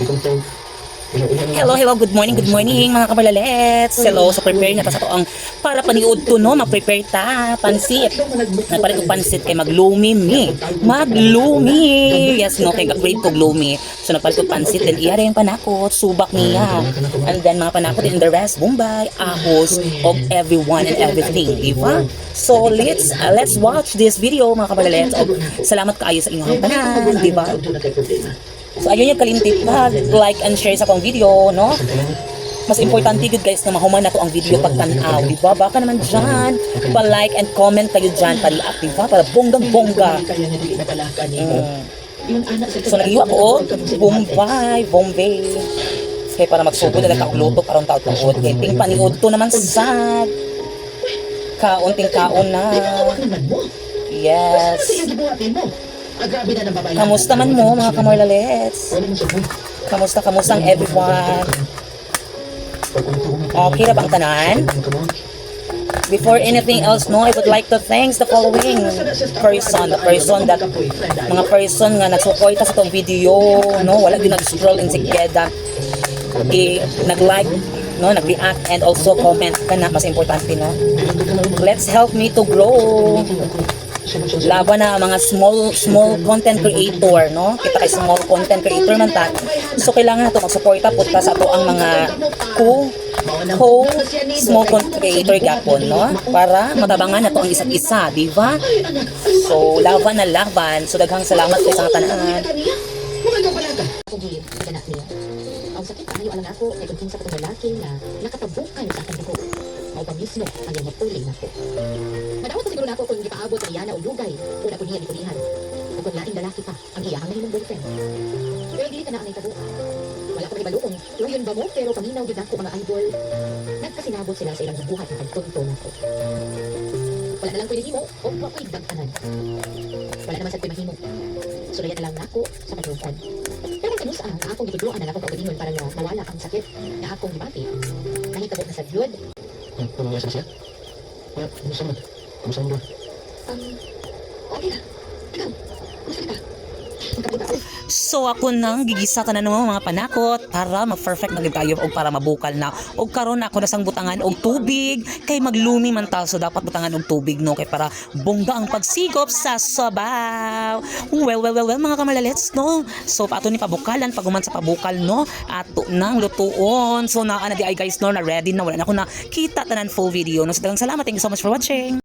Hello, hello, good morning mga kabalalets. Hello, so prepare na ta sa to ang para paniud to no, mag-prepare ta pansit. Nagpalit ko pansit kay maglumi mi. Maglumi. Yes no, kay grade ko gloomy. So nagpalit ko pansit then iyara yung panakot, subak niya. And then mga panakot in the rest, Bombay, ahos of everyone and everything, di ba? So let's watch this video mga kabalalets. Salamat kaayo sa inyong tanan, di ba? So ayun yung kalimtit na like and share sa akong video, no? Mas importante good guys na mahuman na to ang video pagtanaw, di ba? Baka naman dyan, pa-like and comment kayo dyan, pa-react, di ba? Para bonggang-bongga. So nag-iwa ko, Bombay. Kaya para magsugod na nagkakuluto karong taon-taon. Kaya ting paniod to naman sad. Kaunting kaon na. Yes. Kamusta man mo mga kamorlalets? Kamusta ang everyone? Okay na bang tanan? Before anything else, no, I would like to thank the following person that mga person nga nagsuporta sa tong video, no, wala din nag-scroll in together, nag-like, no, nag-react and also comment kana mas importante, no. Let's help me to grow. Laban na mga small content creator, no? Kita kay small content creator man ta. So kailangan nato magsuporta pud sa ato ang mga small content creator gapon, no? Para matabangan nato ang isa't isa, di ba? So laban. So daghang salamat kay sa tanan. Ang sakit kayo alam ako ay kung sa katong lalaki na nakatabukan sa akong dugo. Mao pa mismo ang iyang tuling nako. Madawat siguro nako kung gipaabot ang iyana o lugay una ko niya gikulihan. Ug kung laing lalaki pa ang iyang nahimong boyfriend. Pero dili ka na ang itabuan. Wala ko ibaluong tuyon ba mo pero paminaw gid ako mga idol. Nagkasinabot sila sa ilang gibuhat ng pagtunto nako. Wala na lang ko nahimo o wa ko'y dagtanan. Wala naman sa ko'y mahimo. Sulayan na lang nako sa kadrugan. Pero kung saan akong gitudloan na akong kaugalingon para nga mawala ang sakit na akong gibati. Nahitabo na sa blood. Ano sa siya? Kumusta mo? Kumusta mo? Okay na. Ikaw, kumusta ka? Magkapita ko. So ako nang gigisa ka na ng mga panakot para mag-perfect na kayo o para mabukal na. O karon ako nasang butangan og tubig kay maglumi man ta, so dapat butangan og tubig, no, kay para bongga ang pagsigop sa sabaw. Well mga kamalalets, no. So ato ni pabukalan paguman sa pabukal, no. Ato nang lutuon. So naa na di ay guys, no, na ready na, wala na ako na kita tanan full video, no. So daghang salamat, thank you so much for watching.